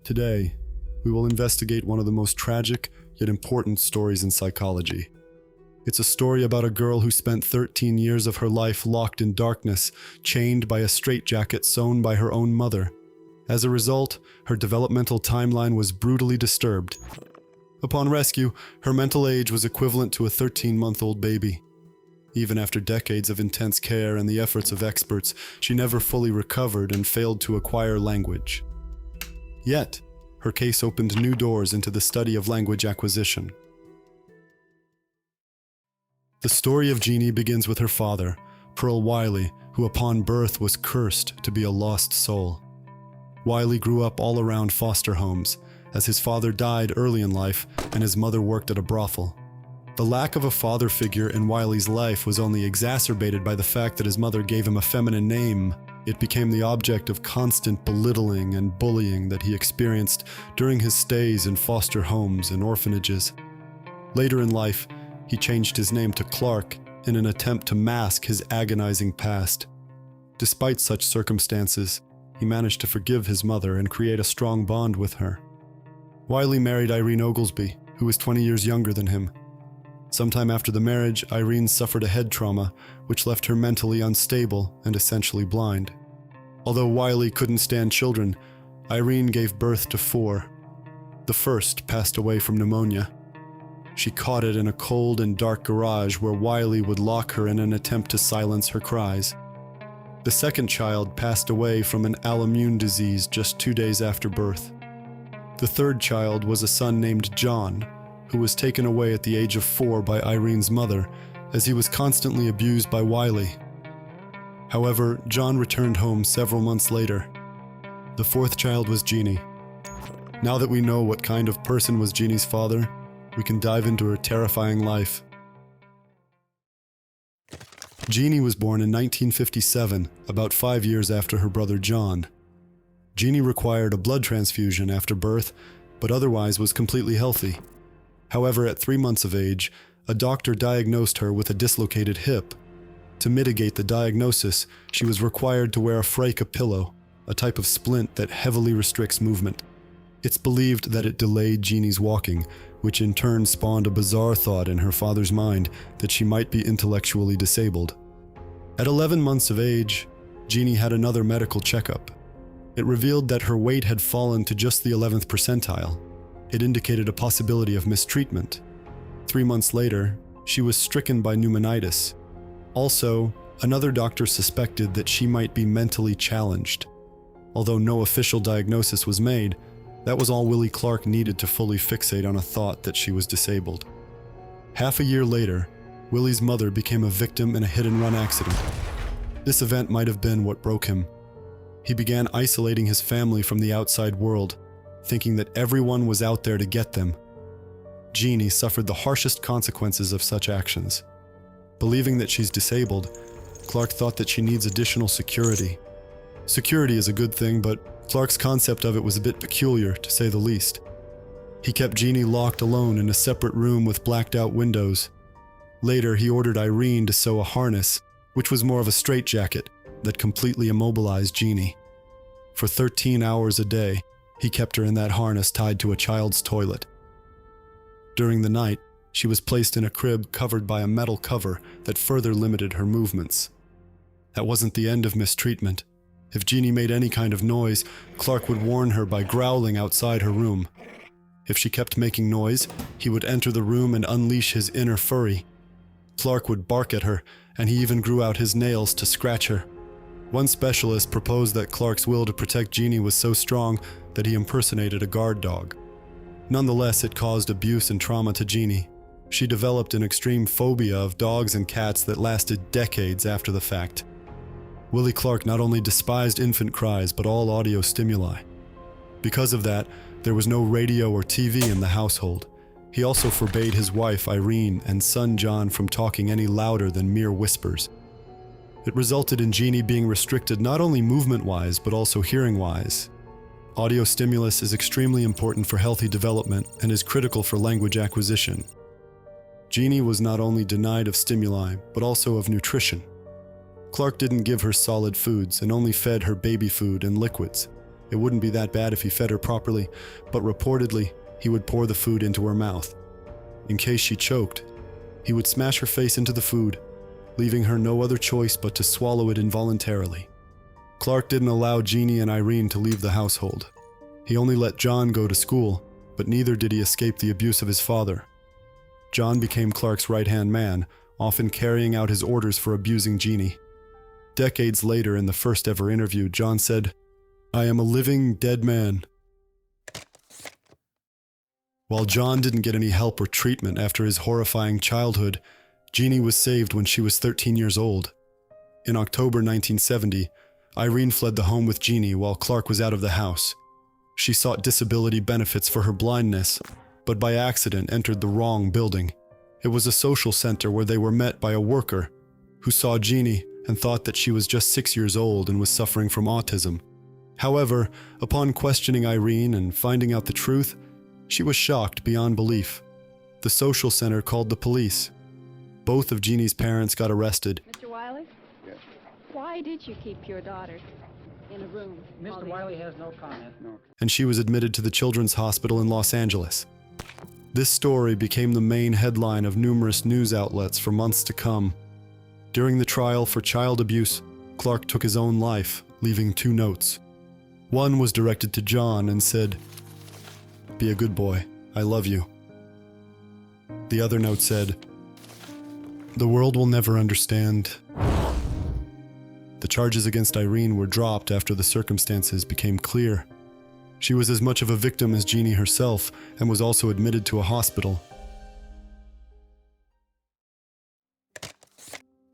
Today, we will investigate one of the most tragic yet important stories in psychology. It's a story about a girl who spent 13 years of her life locked in darkness, chained by a straitjacket sewn by her own mother. As a result, her developmental timeline was brutally disturbed. Upon rescue, her mental age was equivalent to a 13-month-old baby. Even after decades of intense care and the efforts of experts, she never fully recovered and failed to acquire language. Yet, her case opened new doors into the study of language acquisition. The story of Genie begins with her father, Pearl Wiley, who upon birth was cursed to be a lost soul. Wiley grew up all around foster homes, as his father died early in life and his mother worked at a brothel. The lack of a father figure in Wiley's life was only exacerbated by the fact that his mother gave him a feminine name. It became the object of constant belittling and bullying that he experienced during his stays in foster homes and orphanages. Later in life, he changed his name to Clark in an attempt to mask his agonizing past. Despite such circumstances, he managed to forgive his mother and create a strong bond with her. Wiley married Irene Oglesby, who was 20 years younger than him. Sometime after the marriage, Irene suffered a head trauma, which left her mentally unstable and essentially blind. Although Wiley couldn't stand children, Irene gave birth to 4. The first passed away from pneumonia. She caught it in a cold and dark garage where Wiley would lock her in an attempt to silence her cries. The second child passed away from an autoimmune disease just 2 days after birth. The third child was a son named John, who was taken away at the age of 4 by Irene's mother, as he was constantly abused by Wiley. However, John returned home several months later. The fourth child was Genie. Now that we know what kind of person was Genie's father, we can dive into her terrifying life. Genie was born in 1957, about 5 years after her brother John. Genie required a blood transfusion after birth, but otherwise was completely healthy. However, at 3 months of age, a doctor diagnosed her with a dislocated hip. To mitigate the diagnosis, she was required to wear a fracas pillow, a type of splint that heavily restricts movement. It's believed that it delayed Genie's walking, which in turn spawned a bizarre thought in her father's mind that she might be intellectually disabled. At 11 months of age, Genie had another medical checkup. It revealed that her weight had fallen to just the 11th percentile. It indicated a possibility of mistreatment. 3 months later, she was stricken by pneumonitis. Also, another doctor suspected that she might be mentally challenged. Although no official diagnosis was made, that was all Willie Clark needed to fully fixate on a thought that she was disabled. Half a year later, Willie's mother became a victim in a hit-and-run accident. This event might have been what broke him. He began isolating his family from the outside world, thinking that everyone was out there to get them. Genie suffered the harshest consequences of such actions. Believing that she's disabled, Clark thought that she needs additional security. Security is a good thing, but Clark's concept of it was a bit peculiar, to say the least. He kept Genie locked alone in a separate room with blacked-out windows. Later, he ordered Irene to sew a harness, which was more of a straitjacket, that completely immobilized Genie. For 13 hours a day, he kept her in that harness tied to a child's toilet. During the night, she was placed in a crib covered by a metal cover that further limited her movements. That wasn't the end of mistreatment. If Genie made any kind of noise, Clark would warn her by growling outside her room. If she kept making noise, he would enter the room and unleash his inner fury. Clark would bark at her, and he even grew out his nails to scratch her. One specialist proposed that Clark's will to protect Genie was so strong that he impersonated a guard dog. Nonetheless, it caused abuse and trauma to Genie. She developed an extreme phobia of dogs and cats that lasted decades after the fact. Willie Clark not only despised infant cries, but all audio stimuli. Because of that, there was no radio or TV in the household. He also forbade his wife, Irene, and son, John, from talking any louder than mere whispers. It resulted in Genie being restricted not only movement-wise, but also hearing-wise. Audio stimulus is extremely important for healthy development and is critical for language acquisition. Genie was not only denied of stimuli, but also of nutrition. Clark didn't give her solid foods and only fed her baby food and liquids. It wouldn't be that bad if he fed her properly, but reportedly, he would pour the food into her mouth. In case she choked, he would smash her face into the food, leaving her no other choice but to swallow it involuntarily. Clark didn't allow Genie and Irene to leave the household. He only let John go to school, but neither did he escape the abuse of his father. John became Clark's right-hand man, often carrying out his orders for abusing Genie. Decades later, in the first ever interview, John said, "I am a living, dead man." While John didn't get any help or treatment after his horrifying childhood, Genie was saved when she was 13 years old. In October 1970, Irene fled the home with Genie while Clark was out of the house. She sought disability benefits for her blindness, but by accident entered the wrong building. It was a social center where they were met by a worker who saw Genie and thought that she was just 6 years old and was suffering from autism. However, upon questioning Irene and finding out the truth, she was shocked beyond belief. The social center called the police. Both of Genie's parents got arrested. Mr. Wiley? Yes. Why did you keep your daughter in a room? Mr. Wiley has no comment. No. And she was admitted to the Children's Hospital in Los Angeles. This story became the main headline of numerous news outlets for months to come. During the trial for child abuse, Clark took his own life, leaving 2 notes. One was directed to John and said, "Be a good boy. I love you." The other note said, "The world will never understand." The charges against Irene were dropped after the circumstances became clear. She was as much of a victim as Genie herself and was also admitted to a hospital.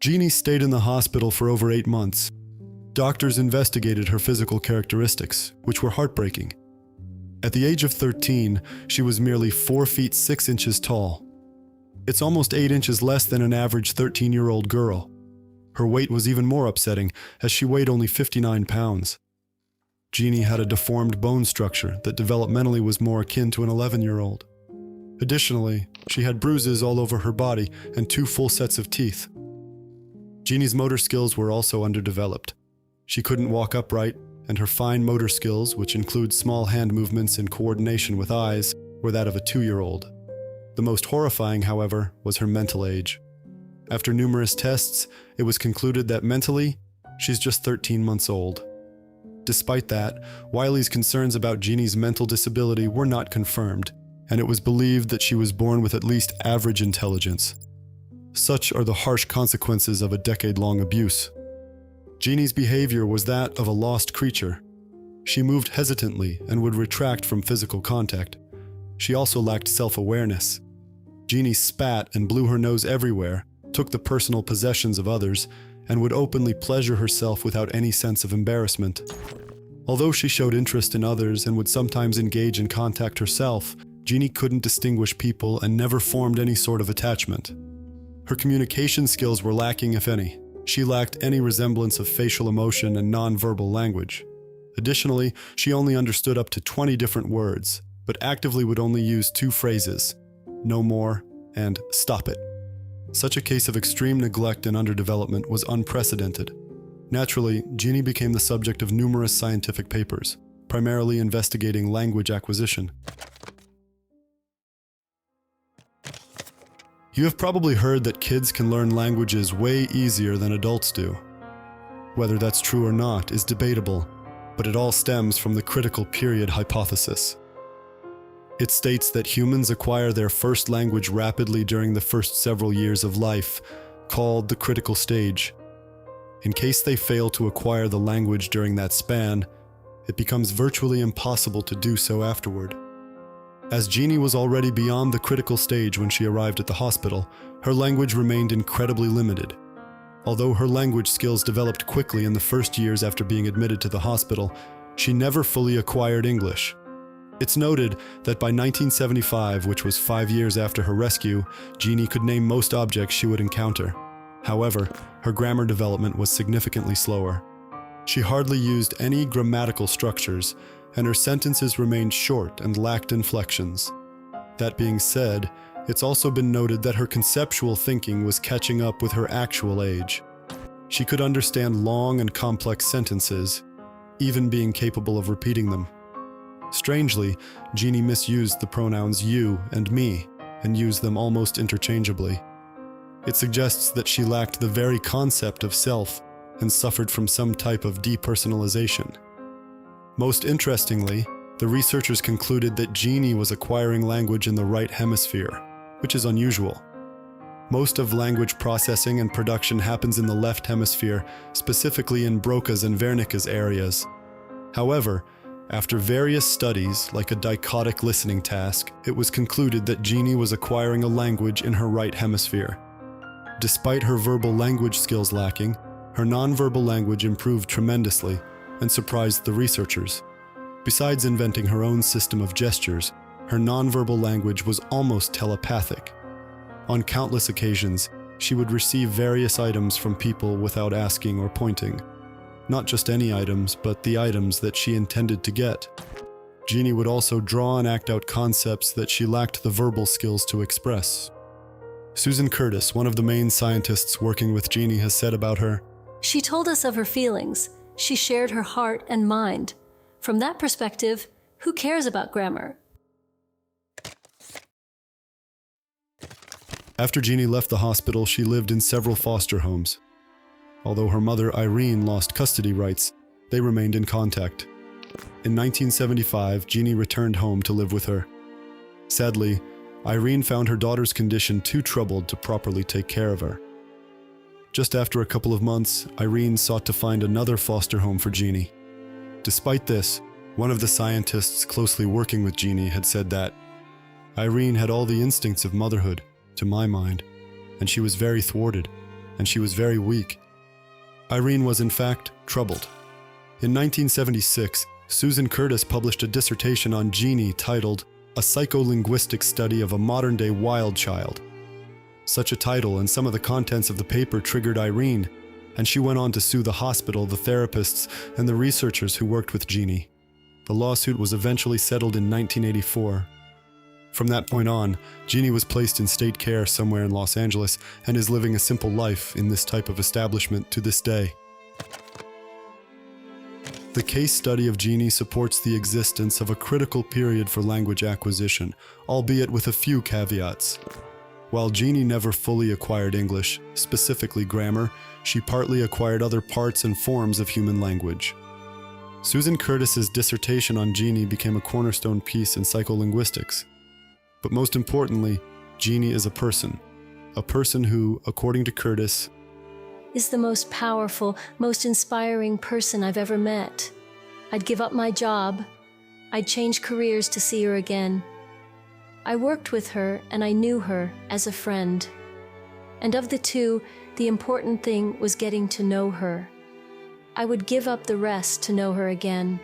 Genie stayed in the hospital for over 8 months. Doctors investigated her physical characteristics, which were heartbreaking. At the age of 13, she was merely 4 feet 6 inches tall. It's almost 8 inches less than an average 13-year-old girl. Her weight was even more upsetting, as she weighed only 59 pounds. Genie had a deformed bone structure that developmentally was more akin to an 11-year-old. Additionally, she had bruises all over her body and 2 full sets of teeth. Genie's motor skills were also underdeveloped. She couldn't walk upright, and her fine motor skills, which include small hand movements and coordination with eyes, were that of a 2-year-old. The most horrifying, however, was her mental age. After numerous tests, it was concluded that mentally, she's just 13 months old. Despite that, Wiley's concerns about Genie's mental disability were not confirmed, and it was believed that she was born with at least average intelligence. Such are the harsh consequences of a decade-long abuse. Genie's behavior was that of a lost creature. She moved hesitantly and would retract from physical contact. She also lacked self-awareness. Genie spat and blew her nose everywhere, took the personal possessions of others, and would openly pleasure herself without any sense of embarrassment. Although she showed interest in others and would sometimes engage in contact herself, Genie couldn't distinguish people and never formed any sort of attachment. Her communication skills were lacking, if any. She lacked any resemblance of facial emotion and non-verbal language. Additionally, she only understood up to 20 different words, but actively would only use 2 phrases, "no more" and "stop it." Such a case of extreme neglect and underdevelopment was unprecedented. Naturally, Genie became the subject of numerous scientific papers, primarily investigating language acquisition. You have probably heard that kids can learn languages way easier than adults do. Whether that's true or not is debatable, but it all stems from the critical period hypothesis. It states that humans acquire their first language rapidly during the first several years of life, called the critical stage. In case they fail to acquire the language during that span, it becomes virtually impossible to do so afterward. As Genie was already beyond the critical stage when she arrived at the hospital, her language remained incredibly limited. Although her language skills developed quickly in the first years after being admitted to the hospital, she never fully acquired English. It's noted that by 1975, which was 5 years after her rescue, Genie could name most objects she would encounter. However, her grammar development was significantly slower. She hardly used any grammatical structures, and her sentences remained short and lacked inflections. That being said, it's also been noted that her conceptual thinking was catching up with her actual age. She could understand long and complex sentences, even being capable of repeating them. Strangely, Genie misused the pronouns you and me and used them almost interchangeably. It suggests that she lacked the very concept of self and suffered from some type of depersonalization. Most interestingly, the researchers concluded that Genie was acquiring language in the right hemisphere, which is unusual. Most of language processing and production happens in the left hemisphere, specifically in Broca's and Wernicke's areas. However, after various studies, like a dichotic listening task, it was concluded that Genie was acquiring a language in her right hemisphere. Despite her verbal language skills lacking, her nonverbal language improved tremendously and surprised the researchers. Besides inventing her own system of gestures, her nonverbal language was almost telepathic. On countless occasions, she would receive various items from people without asking or pointing. Not just any items, but the items that she intended to get. Genie would also draw and act out concepts that she lacked the verbal skills to express. Susan Curtis, one of the main scientists working with Genie, has said about her, "She told us of her feelings. She shared her heart and mind. From that perspective, who cares about grammar?" After Genie left the hospital, she lived in several foster homes. Although her mother, Irene, lost custody rights, they remained in contact. In 1975, Genie returned home to live with her. Sadly, Irene found her daughter's condition too troubled to properly take care of her. Just after a couple of months, Irene sought to find another foster home for Genie. Despite this, one of the scientists closely working with Genie had said that Irene had all the instincts of motherhood, to my mind, and she was very thwarted, and she was very weak. Irene was in fact troubled. In 1976, Susan Curtis published a dissertation on Genie titled "A Psycholinguistic Study of a Modern-Day Wild Child." Such a title and some of the contents of the paper triggered Irene, and she went on to sue the hospital, the therapists, and the researchers who worked with Genie. The lawsuit was eventually settled in 1984. From that point on, Genie was placed in state care somewhere in Los Angeles and is living a simple life in this type of establishment to this day. The case study of Genie supports the existence of a critical period for language acquisition, albeit with a few caveats. While Genie never fully acquired English, specifically grammar, she partly acquired other parts and forms of human language. Susan Curtis's dissertation on Genie became a cornerstone piece in psycholinguistics. But most importantly, Genie is a person who, according to Curtis, "Is the most powerful, most inspiring person I've ever met. I'd give up my job. I'd change careers to see her again. I worked with her and I knew her as a friend. And of the two, the important thing was getting to know her. I would give up the rest to know her again."